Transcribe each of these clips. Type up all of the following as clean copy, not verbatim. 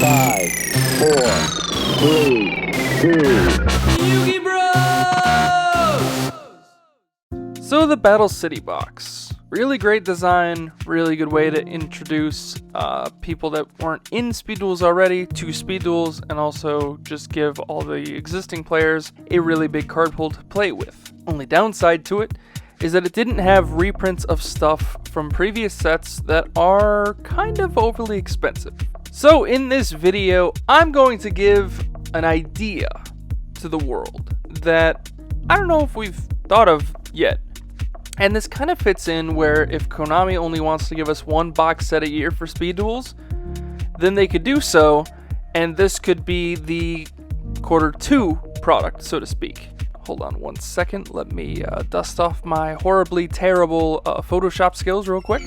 5, 4, 3, 2. Yugi Bros! So the Battle City box. Really great design, really good way to introduce people that weren't in Speed Duels already to Speed Duels, and also just give all the existing players a really big card pool to play with. Only downside to it is that it didn't have reprints of stuff from previous sets that are kind of overly expensive. So in this video, I'm going to give an idea to the world that I don't know if we've thought of yet. And this kind of fits in where if Konami only wants to give us one box set a year for Speed Duels, then they could do so, and this could be the Q2 product, so to speak. Hold on one second, let me dust off my horribly terrible Photoshop skills real quick.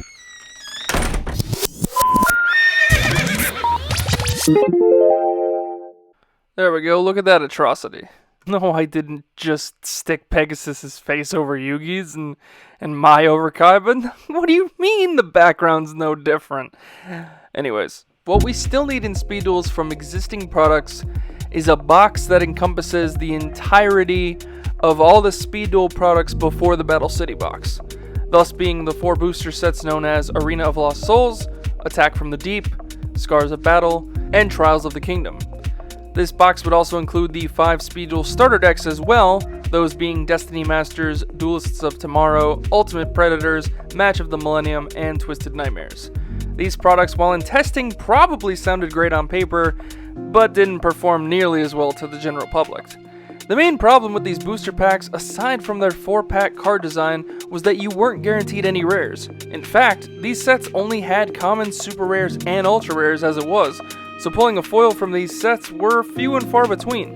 There we go, look at that atrocity. No, I didn't just stick Pegasus's face over Yugi's and Mai over Kai, but what do you mean the background's no different? Anyways, what we still need in Speed Duels from existing products is a box that encompasses the entirety of all the Speed Duel products before the Battle City box, thus being the 4 booster sets known as Arena of Lost Souls, Attack from the Deep, Scars of Battle, and Trials of the Kingdom. This box would also include the 5 Speed Duel starter decks as well, those being Destiny Masters, Duelists of Tomorrow, Ultimate Predators, Match of the Millennium, and Twisted Nightmares. These products, while in testing, probably sounded great on paper, but didn't perform nearly as well to the general public. The main problem with these booster packs, aside from their 4-pack card design, was that you weren't guaranteed any rares. In fact, these sets only had common, super rares, and ultra rares as it was, so pulling a foil from these sets were few and far between,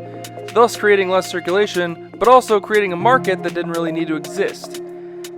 thus creating less circulation, but also creating a market that didn't really need to exist.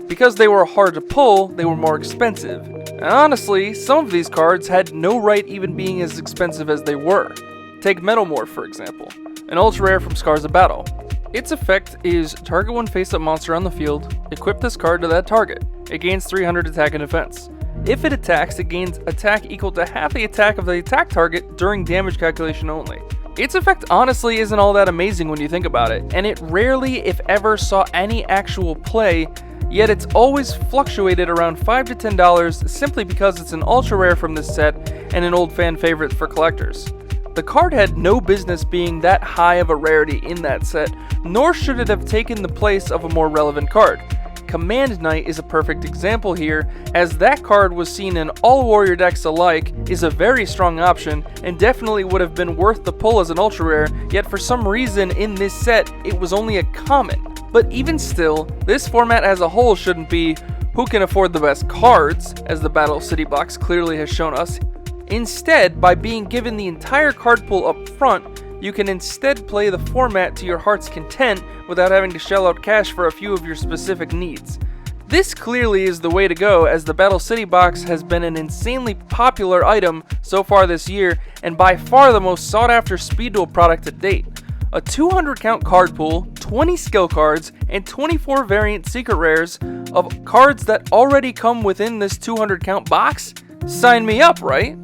Because they were hard to pull, they were more expensive. And honestly, some of these cards had no right even being as expensive as they were. Take Metalmorph for example, an ultra rare from Scars of Battle. Its effect is target one face-up monster on the field, equip this card to that target. It gains 300 attack and defense. If it attacks, it gains attack equal to half the attack of the attack target during damage calculation only. Its effect honestly isn't all that amazing when you think about it, and it rarely, if ever, saw any actual play, yet it's always fluctuated around $5 to $10 simply because it's an ultra rare from this set and an old fan favorite for collectors. The card had no business being that high of a rarity in that set, nor should it have taken the place of a more relevant card. Command Knight is a perfect example here, as that card was seen in all warrior decks alike, is a very strong option, and definitely would have been worth the pull as an ultra rare, yet for some reason in this set it was only a common. But even still, this format as a whole shouldn't be who can afford the best cards, as the Battle City box clearly has shown us. Instead, by being given the entire card pool up front, you can instead play the format to your heart's content without having to shell out cash for a few of your specific needs. This clearly is the way to go, as the Battle City box has been an insanely popular item so far this year, and by far the most sought after Speed Duel product to date. A 200 count card pool, 20 skill cards, and 24 variant secret rares of cards that already come within this 200 count box? Sign me up, right?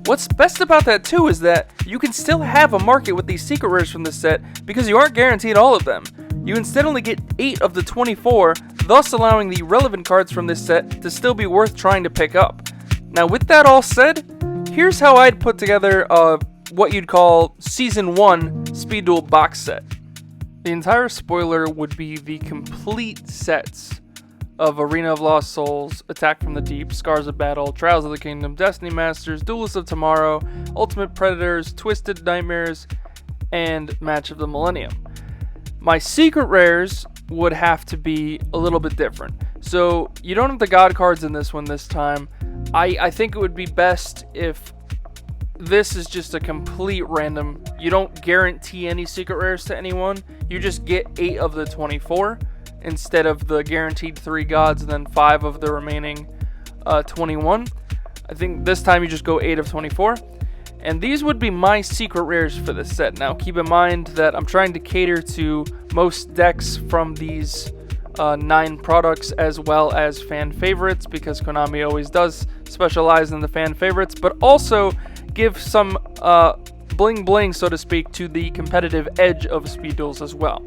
What's best about that too is that you can still have a market with these secret rares from this set because you aren't guaranteed all of them. You instead only get 8 of the 24, thus allowing the relevant cards from this set to still be worth trying to pick up. Now with that all said, here's how I'd put together what you'd call Season 1 Speed Duel box set. The entire spoiler would be the complete sets of Arena of Lost Souls, Attack from the Deep, Scars of Battle, Trials of the Kingdom, Destiny Masters, Duelists of Tomorrow, Ultimate Predators, Twisted Nightmares, and Match of the Millennium. My secret rares would have to be a little bit different. So you don't have the God cards in this one this time. I think it would be best if this is just a complete random. You don't guarantee any secret rares to anyone. You just get 8 of the 24. Instead of the guaranteed 3 gods and then 5 of the remaining 21. I think this time you just go 8 of 24. And these would be my secret rares for this set. Now keep in mind that I'm trying to cater to most decks from these 9 products as well as fan favorites, because Konami always does specialize in the fan favorites, but also give some bling bling, so to speak, to the competitive edge of Speed Duels as well.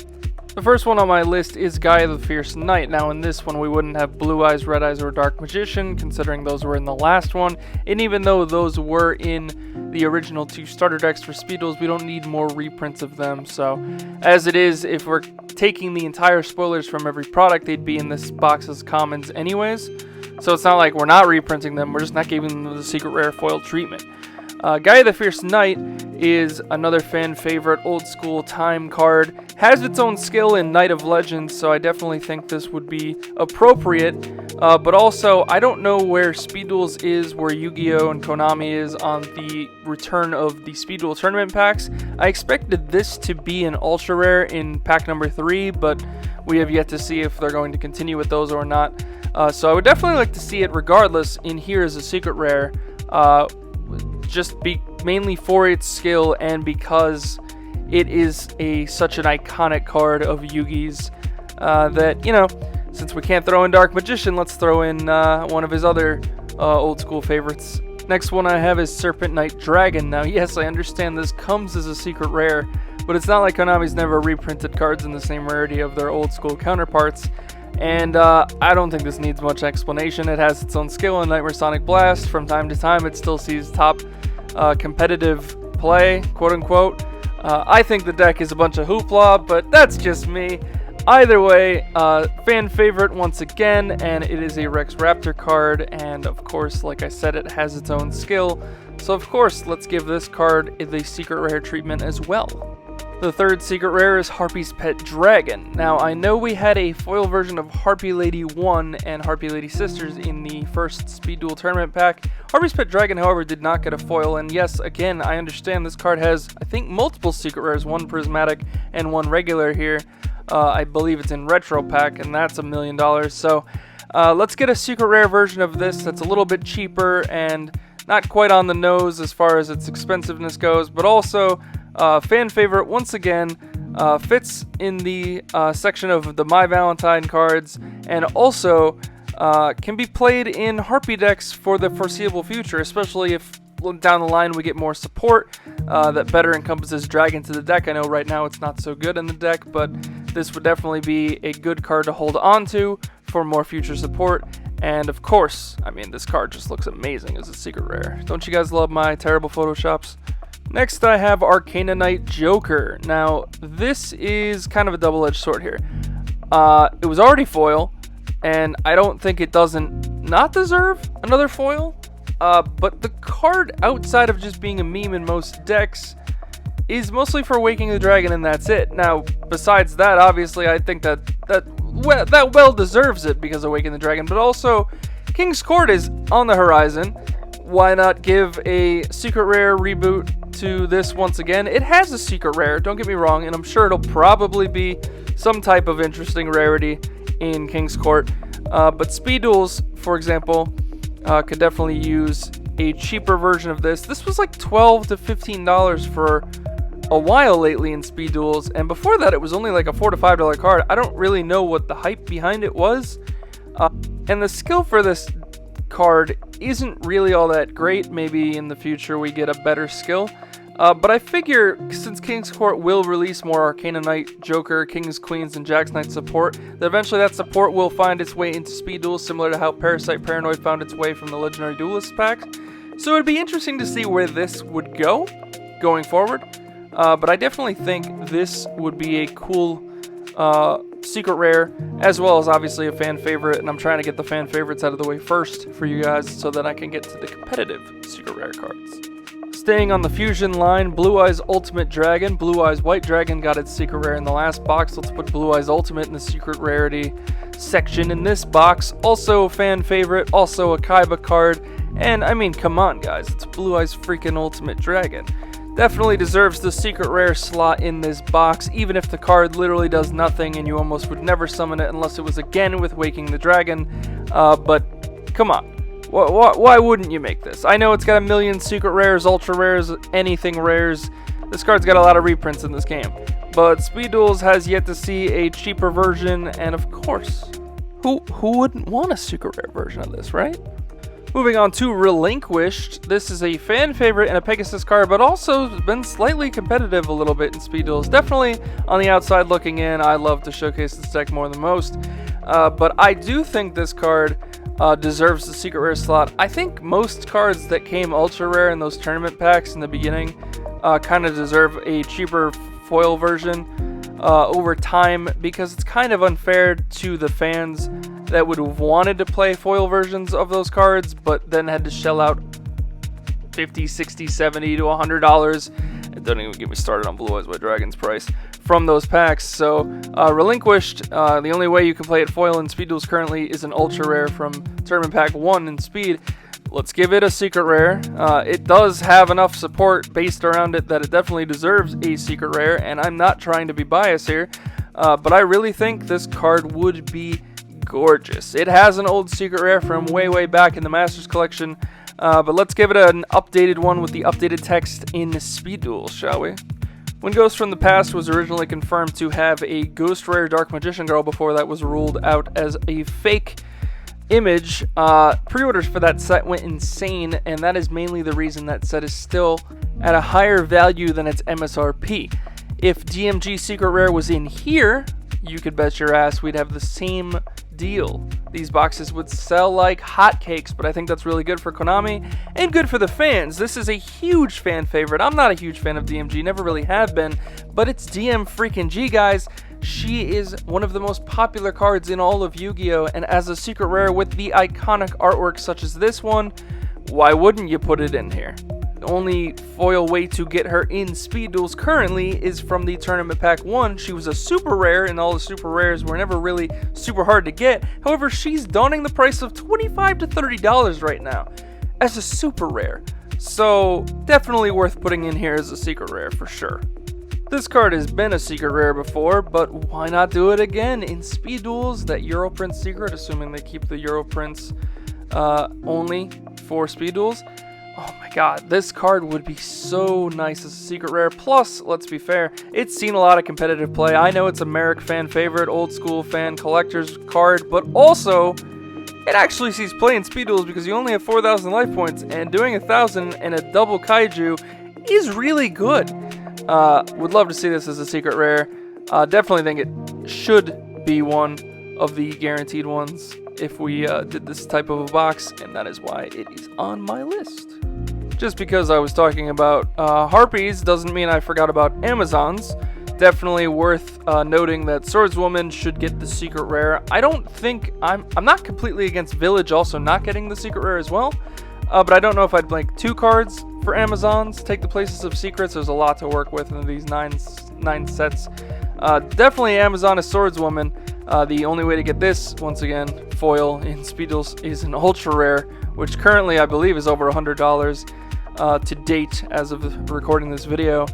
The first one on my list is Gaia the Fierce Knight. Now in this one we wouldn't have Blue Eyes, Red Eyes, or Dark Magician, considering those were in the last one, and even though those were in the original 2 starter decks for Speed Duels, we don't need more reprints of them. So as it is, if we're taking the entire spoilers from every product, they'd be in this box as commons anyways. So it's not like we're not reprinting them, we're just not giving them the secret rare foil treatment. Gaia the Fierce Knight is another fan favorite, old school time card, has its own skill in Knight of Legends, so I definitely think this would be appropriate, but also I don't know where Speed Duels is, where Yu-Gi-Oh! And Konami is on the return of the Speed Duel tournament packs. I expected this to be an ultra rare in pack number 3, but we have yet to see if they're going to continue with those or not, so I would definitely like to see it regardless in here as a secret rare, just be mainly for its skill and because it is such an iconic card of Yugi's that, you know, since we can't throw in Dark Magician, let's throw in one of his other old school favorites. Next one I have is Serpent Knight Dragon. Now yes, I understand this comes as a secret rare, but it's not like Konami's never reprinted cards in the same rarity of their old school counterparts. And I don't think this needs much explanation. It has its own skill in Nightmare Sonic Blast. From time to time, it still sees top competitive play, quote unquote. I think the deck is a bunch of hoopla, but that's just me. Either way, fan favorite once again, and it is a Rex Raptor card. And of course, like I said, it has its own skill. So of course, let's give this card the secret rare treatment as well. The third secret rare is Harveys Pet Dragon. Now, I know we had a foil version of Harpy Lady 1 and Harpy Lady Sisters in the first Speed Duel tournament pack. Harveys Pet Dragon, however, did not get a foil, and yes, again, I understand this card has, I think, multiple secret rares, one prismatic and one regular here. I believe it's in retro pack, and that's $1 million. So let's get a secret rare version of this that's a little bit cheaper and not quite on the nose as far as its expensiveness goes, but also fan favorite once again, fits in the section of the My Valentine cards, and also can be played in Harpy decks for the foreseeable future, especially if down the line we get more support that better encompasses Dragon to the deck. I know right now it's not so good in the deck, but this would definitely be a good card to hold on to for more future support. And of course, I mean, this card just looks amazing as a secret rare. Don't you guys love my terrible photoshops? Next I have Arcana Knight Joker. Now, this is kind of a double-edged sword here. It was already foil, and I don't think it doesn't not deserve another foil. But the card, outside of just being a meme in most decks, is mostly for Waking the Dragon, and that's it. Now, besides that, obviously, I think that well deserves it because of Waking the Dragon, but also King's Court is on the horizon. Why not give a secret rare reboot to this once again? It has a secret rare, don't get me wrong, and I'm sure it'll probably be some type of interesting rarity in King's Court. But Speed Duels, for example, could definitely use a cheaper version of this. This was like $12 to $15 for a while lately in Speed Duels, and before that it was only like a $4 to $5 card. I don't really know what the hype behind it was, and the skill for this card isn't really all that great. Maybe in the future we get a better skill, but I figure since King's Court will release more Arcana Knight, Joker, Kings, Queens, and Jack's Knight support, that eventually that support will find its way into Speed Duels, similar to how Parasite Paranoid found its way from the Legendary Duelist packs. So it'd be interesting to see where this would go going forward, but I definitely think this would be a cool secret rare, as well as obviously a fan favorite, and I'm trying to get the fan favorites out of the way first for you guys so that I can get to the competitive secret rare cards. Staying on the fusion line, Blue Eyes Ultimate Dragon. Blue Eyes White Dragon got its secret rare in the last box. Let's put Blue Eyes Ultimate in the secret rarity section in this box. Also a fan favorite, also a Kaiba card, and I mean, come on guys, it's Blue Eyes freaking Ultimate Dragon. Definitely deserves the secret rare slot in this box, even if the card literally does nothing and you almost would never summon it unless it was again with Waking the Dragon. But come on, why wouldn't you make this? I know it's got a million secret rares, ultra rares, anything rares. This card's got a lot of reprints in this game, but Speed Duels has yet to see a cheaper version, and of course, who wouldn't want a secret rare version of this, right? Moving on to Relinquished. This is a fan favorite and a Pegasus card, but also been slightly competitive a little bit in Speed Duels. Definitely on the outside looking in, I love to showcase this deck more than most. But I do think this card deserves the secret rare slot. I think most cards that came ultra rare in those tournament packs in the beginning kind of deserve a cheaper foil version over time, because it's kind of unfair to the fans that would have wanted to play foil versions of those cards, but then had to shell out $50, $60, $70 to $100. And don't even get me started on Blue Eyes White Dragon's price from those packs. So Relinquished, the only way you can play it foil in Speed Duels currently is an ultra rare from Tournament Pack 1 in Speed. Let's give it a secret rare. It does have enough support based around it that it definitely deserves a secret rare, and I'm not trying to be biased here, but I really think this card would be gorgeous. It has an old secret rare from way back in the Masters collection, but let's give it an updated one with the updated text in Speed Duels, shall we? When Ghost from the Past was originally confirmed to have a Ghost Rare Dark Magician Girl before that was ruled out as a fake image, pre-orders for that set went insane, and that is mainly the reason that set is still at a higher value than its MSRP. If DMG Secret Rare was in here, you could bet your ass we'd have the same deal. These boxes would sell like hotcakes, but I think that's really good for Konami and good for the fans. This is a huge fan favorite. I'm not a huge fan of DMG, never really have been, but it's DM freaking G, guys. She is one of the most popular cards in all of Yu-Gi-Oh! And as a secret rare with the iconic artwork such as this one, why wouldn't you put it in here? The only foil way to get her in Speed Duels currently is from the Tournament Pack 1. She was a super rare, and all the super rares were never really super hard to get. However, she's donning the price of $25 to $30 right now as a super rare. So, definitely worth putting in here as a secret rare for sure. This card has been a secret rare before, but why not do it again in Speed Duels? That Europrince secret, assuming they keep the Europrince only for Speed Duels. Oh my god, this card would be so nice as a secret rare. Plus, let's be fair, it's seen a lot of competitive play. I know it's a Merrick fan favorite, old school fan collector's card, but also it actually sees play in Speed Duels because you only have 4,000 life points, and doing 1,000 and a double kaiju is really good. Would love to see this as a secret rare. Definitely think it should be one of the guaranteed ones if we did this type of a box, and that is why it is on my list. Just because I was talking about Harpies doesn't mean I forgot about Amazons. Definitely worth noting that Swordswoman should get the secret rare. I don't think I'm not completely against Village also not getting the secret rare as well, but I don't know if I'd like 2 cards for Amazons take the places of secrets. There's a lot to work with in these nine sets. Definitely Amazon is Swordswoman. The only way to get this, once again, foil in Speed Duels is an ultra rare, which currently I believe is over $100 to date as of recording this video.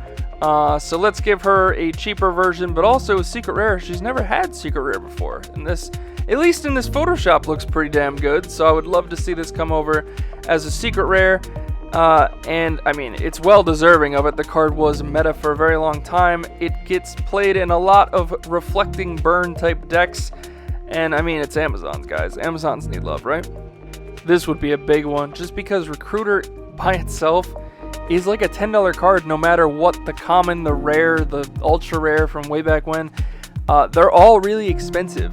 So let's give her a cheaper version, but also a secret rare. She's never had secret rare before, and this, at least in this Photoshop, looks pretty damn good. So I would love to see this come over as a secret rare. And I mean, it's well deserving of it. The card was meta for a very long time. It gets played in a lot of reflecting burn type decks, and I mean, it's Amazons, guys. Amazons need love, right? This would be a big one just because Recruiter by itself is like a $10 card no matter what, the common, the rare, the ultra rare from way back when. They're all really expensive.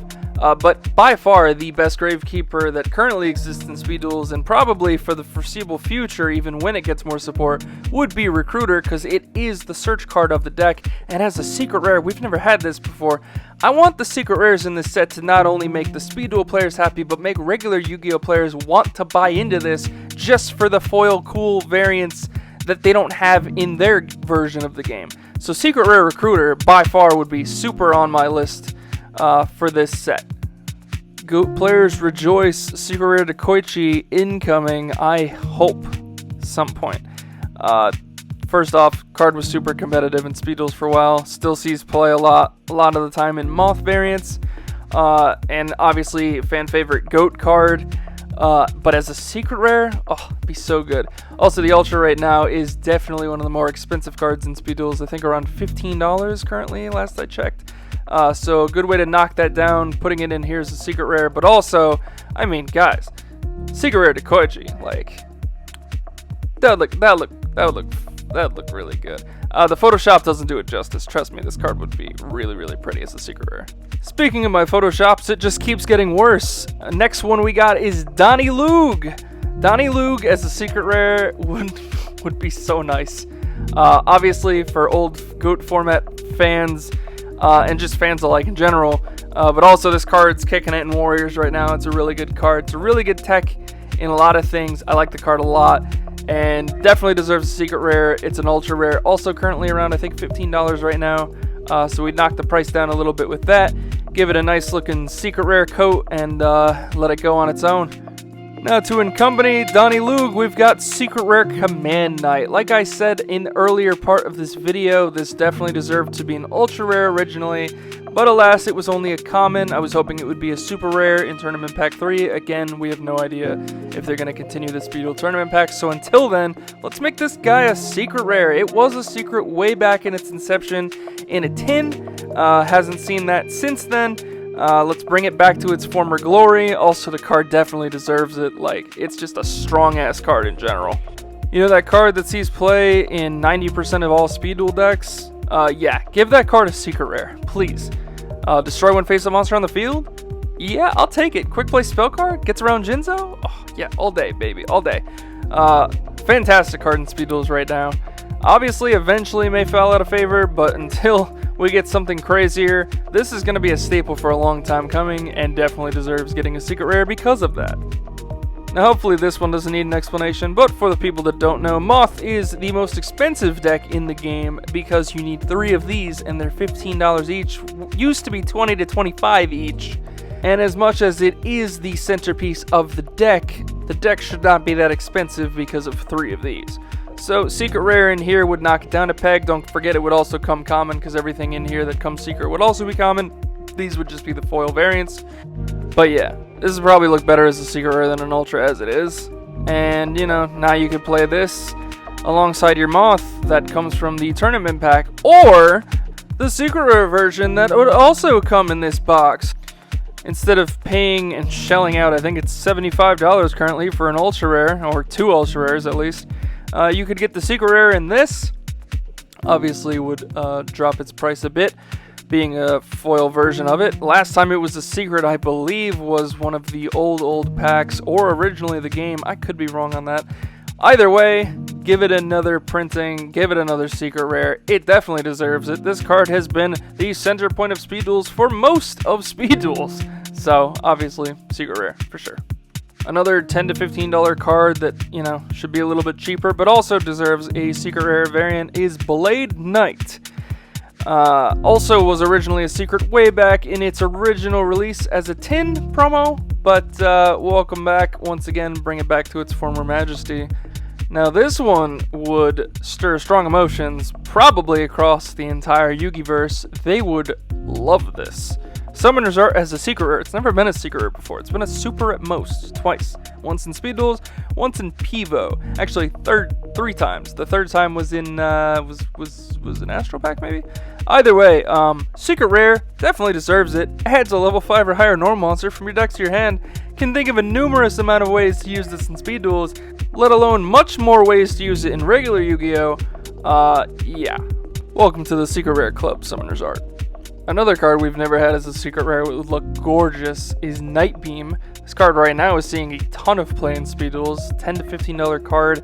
But by far the best Gravekeeper that currently exists in Speed Duels, and probably for the foreseeable future, even when it gets more support, would be Recruiter, because it is the search card of the deck, and as a secret rare, we've never had this before. I want the secret rares in this set to not only make the Speed Duel players happy, but make regular Yu-Gi-Oh players want to buy into this just for the foil cool variants that they don't have in their version of the game. So Secret Rare Recruiter by far would be super on my list for this set. Goat players rejoice. Secret Rare to Koichi incoming, I hope, some point. First off, card was super competitive in Speed Duels for a while. Still sees play a lot of the time in Moth variants. And obviously fan favorite Goat card. But as a secret rare, oh, it'd be so good. Also, the Ultra right now is definitely one of the more expensive cards in Speed Duels. I think around $15 currently, last I checked. So a good way to knock that down, putting it in here as a secret rare. But also, I mean, guys, Secret rare to Koichi, like that would look really good. The Photoshop doesn't do it justice. Trust me, this card would be really, really pretty as a secret rare. Speaking of my Photoshops, it just keeps getting worse. Next one we got is Donnie Lug. Donnie Lug as a secret rare would be so nice. Obviously for old GOAT format fans, and just fans alike in general. But also this card's kicking it in Warriors right now. It's a really good card. It's a really good tech in a lot of things. I like the card a lot. And definitely deserves a secret rare. It's an ultra rare. Also currently around, I think, $15 right now. So we knocked the price down a little bit with that. Give it a nice looking secret rare coat and let it go on its own. Now to accompany Donnie Lug, we've got Secret Rare Command Knight. Like I said in the earlier part of this video, this definitely deserved to be an ultra rare originally, but alas, it was only a common. I was hoping it would be a super rare in Tournament Pack 3. Again, we have no idea if they're going to continue the Speed Duel Tournament Pack, so until then, let's make this guy a secret rare. It was a secret way back in its inception in a tin. Hasn't seen that since then. Let's bring it back to its former glory. Also, the card definitely deserves it. Like, it's just a strong-ass card in general. You know that card that sees play in 90% of all Speed Duel decks? Yeah, give that card a secret rare, please. Destroy one face-up monster on the field? Yeah, I'll take it. Quick play spell card? Gets around Jinzo? Oh, yeah, all day, baby, all day. Fantastic card in Speed Duels right now. Obviously, eventually may fall out of favor, but until we get something crazier, this is going to be a staple for a long time coming, and definitely deserves getting a secret rare because of that. Now hopefully this one doesn't need an explanation, but for the people that don't know, Moth is the most expensive deck in the game because you need 3 of these and they're $15 each. Used to be $20 to $25 each. And as much as it is the centerpiece of the deck should not be that expensive because of 3 of these. So secret rare in here would knock it down a peg. Don't forget it would also come common because everything in here that comes secret would also be common. These would just be the foil variants. But yeah, this would probably look better as a secret rare than an ultra as it is. And you know, now you could play this alongside your Moth that comes from the tournament pack, or the secret rare version that would also come in this box. Instead of paying and shelling out, I think it's $75 currently for an ultra rare, or 2 ultra rares at least. You could get the secret rare in this. Obviously would drop its price a bit, being a foil version of it. Last time it was a secret, I believe, was one of the old packs, or originally the game. I could be wrong on that. Either way, give it another printing, give it another secret rare. It definitely deserves it. This card has been the center point of Speed Duels for most of Speed Duels. So, obviously, secret rare, for sure. Another $10 to $15 card that, you know, should be a little bit cheaper, but also deserves a secret rare variant is Blade Knight. Also was originally a secret way back in its original release as a tin promo, but welcome back once again, bring it back to its former majesty. Now this one would stir strong emotions probably across the entire Yugiverse. They would love this. Summoner's Art as a secret rare. It's never been a secret rare before. It's been a super at most, twice. Once in Speed Duels, once in Pivo. Actually, 3 times. The 3rd time was in was an Astro Pack maybe. Either way, secret rare definitely deserves it. Adds a level 5 or higher normal monster from your deck to your hand. Can think of a numerous amount of ways to use this in Speed Duels, let alone much more ways to use it in regular Yu-Gi-Oh. Yeah. Welcome to the secret rare club, Summoner's Art. Another card we've never had as a secret rare that would look gorgeous is Night Beam. This card right now is seeing a ton of play in Speed Duels. $10 to $15 card.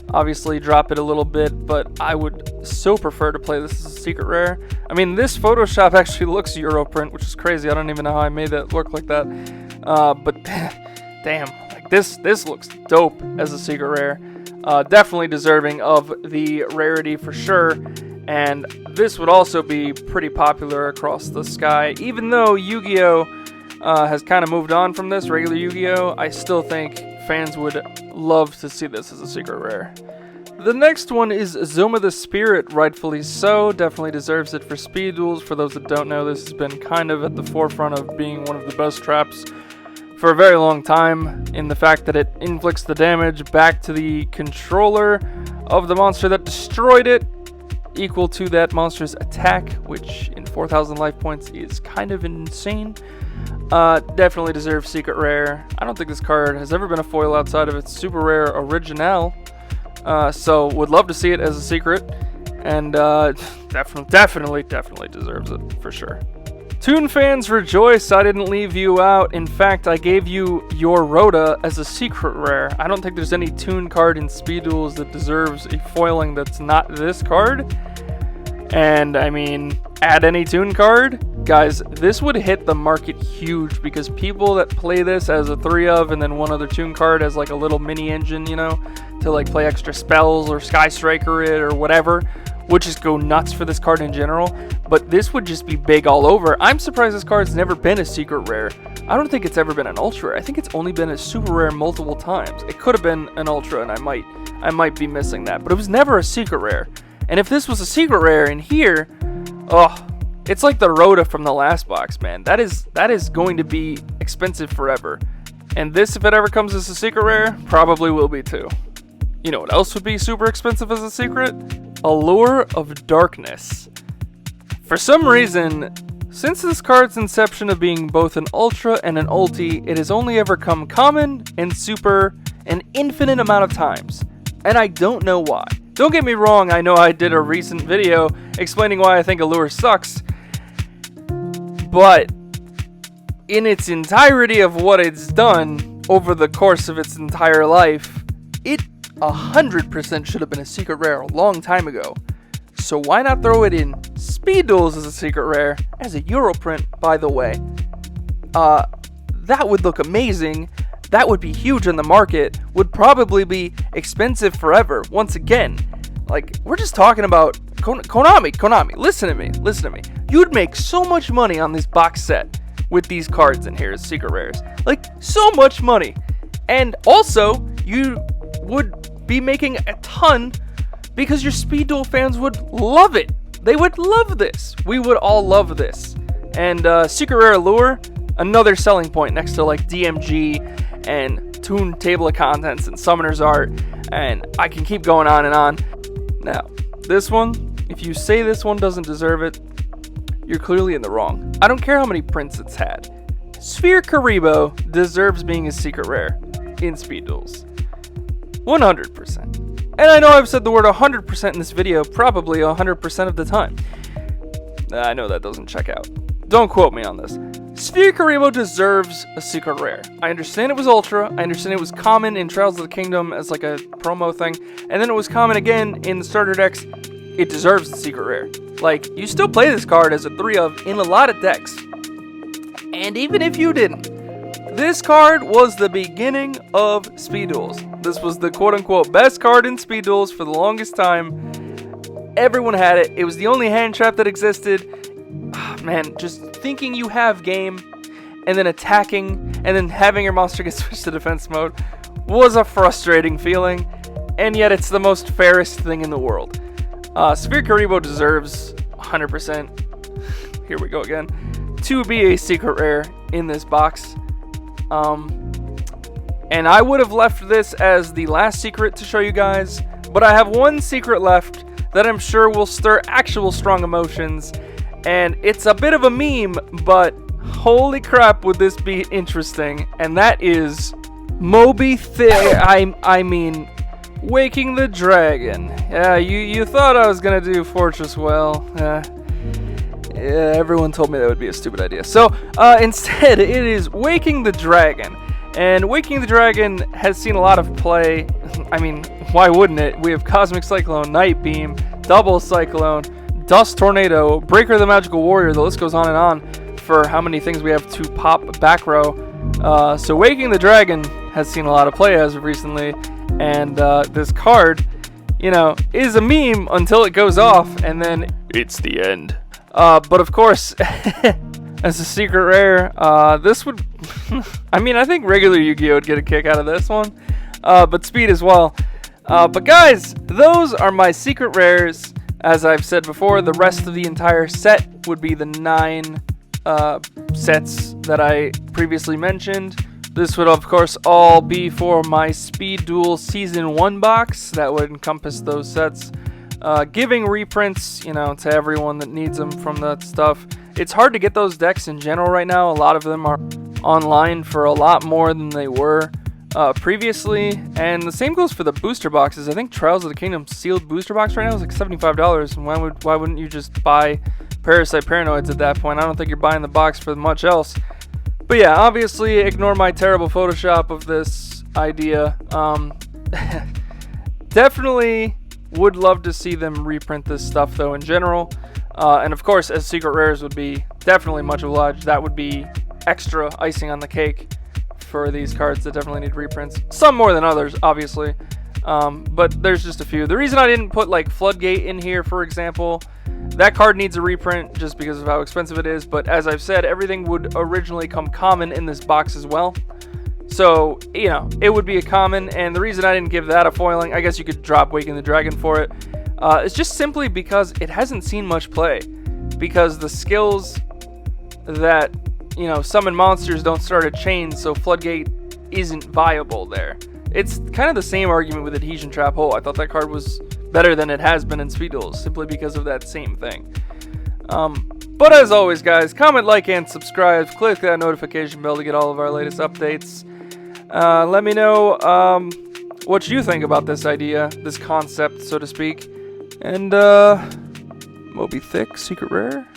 Obviously drop it a little bit, but I would so prefer to play this as a secret rare. I mean, this Photoshop actually looks Europrint, which is crazy. I don't even know how I made that look like that. But damn, like this looks dope as a secret rare. Definitely deserving of the rarity for sure. And this would also be pretty popular across the sky. Even though Yu-Gi-Oh! Has kind of moved on from this, regular Yu-Gi-Oh!, I still think fans would love to see this as a secret rare. The next one is Zoma the Spirit, rightfully so. Definitely deserves it for Speed Duels. For those that don't know, this has been kind of at the forefront of being one of the best traps for a very long time, in the fact that it inflicts the damage back to the controller of the monster that destroyed it, equal to that monster's attack, which in 4,000 life points is kind of insane. Definitely deserves secret rare. I don't think this card has ever been a foil outside of its super rare original. So would love to see it as a secret. And definitely deserves it for sure. Toon fans rejoice, I didn't leave you out. In fact, I gave you your Rhoda as a secret rare. I don't think there's any Toon card in Speed Duels that deserves a foiling that's not this card. And I mean, add any Toon card. Guys, this would hit the market huge because people that play this as a 3 of and then one other Toon card as like a little mini engine, you know, to like play extra spells or Sky Striker it or whatever, would just go nuts for this card in general. But this would just be big all over. I'm surprised this card's never been a secret rare. I don't think it's ever been an ultra rare. I think it's only been a super rare multiple times. It could have been an ultra and I might be missing that, but it was never a secret rare. And if this was a secret rare in here, oh, it's like the Rhoda from the last box, man. That is going to be expensive forever. And this, if it ever comes as a secret rare, probably will be too. You know what else would be super expensive as a secret? Allure of Darkness. For some reason, since this card's inception of being both an ultra and an ulti, it has only ever come common and super an infinite amount of times. And I don't know why. Don't get me wrong, I know I did a recent video explaining why I think Allure sucks, but in its entirety of what it's done over the course of its entire life, it 100% should have been a secret rare a long time ago. So why not throw it in Speed Duels as a secret rare, as a Europrint, by the way? That would look amazing. That would be huge in the market, would probably be expensive forever. Once again, like, we're just talking about Konami, listen to me. You'd make so much money on this box set with these cards in here as secret rares. Like, so much money. And also, you would be making a ton because your Speed Duel fans would love it. They would love this. We would all love this. And secret rare Allure, another selling point next to like DMG and Toon Table of Contents and Summoner's Art, and I can keep going on and on. Now, this one, if you say this one doesn't deserve it, you're clearly in the wrong. I don't care how many prints it's had. Sphere Kiribo deserves being a secret rare in Speed Duels. 100%. And I know I've said the word 100% in this video probably 100% of the time. I know that doesn't check out. Don't quote me on this. Sphere Kiribo deserves a secret rare. I understand it was ultra, I understand it was common in Trials of the Kingdom as like a promo thing, and then it was common again in the starter decks. It deserves the secret rare. Like, you still play this card as a 3 of in a lot of decks. And even if you didn't, this card was the beginning of Speed Duels. This was the quote-unquote best card in Speed Duels for the longest time. Everyone had it. It was the only hand trap that existed. Man, just thinking you have game and then attacking and then having your monster get switched to defense mode was a frustrating feeling, and yet it's the most fairest thing in the world. Sphere Kiribo deserves 100%, here we go again, to be a secret rare in this box. And I would have left this as the last secret to show you guys, but I have one secret left that I'm sure will stir actual strong emotions. And it's a bit of a meme, but holy crap would this be interesting. And that is I mean, Waking the Dragon. Yeah, you thought I was gonna do Fortress well. Yeah, everyone told me that would be a stupid idea. So instead, it is Waking the Dragon. And Waking the Dragon has seen a lot of play. I mean, why wouldn't it? We have Cosmic Cyclone, Night Beam, Double Cyclone, Dust Tornado, Breaker the Magical Warrior, the list goes on and on for how many things we have to pop back row. So Waking the Dragon has seen a lot of play as of recently, and this card, you know, is a meme until it goes off, and then it's the end. But of course, as a secret rare, this would, I mean, I think regular Yu-Gi-Oh! Would get a kick out of this one, but Speed as well. But guys, those are my secret rares. As I've said before, the rest of the entire set would be the 9 sets that I previously mentioned. This would, of course, all be for my Speed Duel Season 1 box. That would encompass those sets. Giving reprints, you know, to everyone that needs them from that stuff. It's hard to get those decks in general right now. A lot of them are online for a lot more than they were previously, and the same goes for the booster boxes. I think Trials of the Kingdom sealed booster box right now is like $75, and why wouldn't you just buy Parasite Paranoids at that point? I don't think you're buying the box for much else. But yeah, obviously ignore my terrible Photoshop of this idea. Definitely would love to see them reprint this stuff though in general. And of course, as Secret Rares would be definitely much obliged, that would be extra icing on the cake for these cards that definitely need reprints. Some more than others, obviously. But there's just a few. The reason I didn't put like Floodgate in here, for example, that card needs a reprint just because of how expensive it is. But as I've said, everything would originally come common in this box as well. So, you know, it would be a common. And the reason I didn't give that a foiling, I guess you could drop Waking the Dragon for it, is just simply because it hasn't seen much play. Because the skills that, you know, summon monsters don't start a chain, so Floodgate isn't viable there. It's kind of the same argument with Adhesion Trap Hole. I thought that card was better than it has been in Speed Duels, simply because of that same thing. But as always, guys, comment, like, and subscribe. Click that notification bell to get all of our latest updates. Let me know what you think about this idea, this concept, so to speak. And Moby Thick, Secret Rare.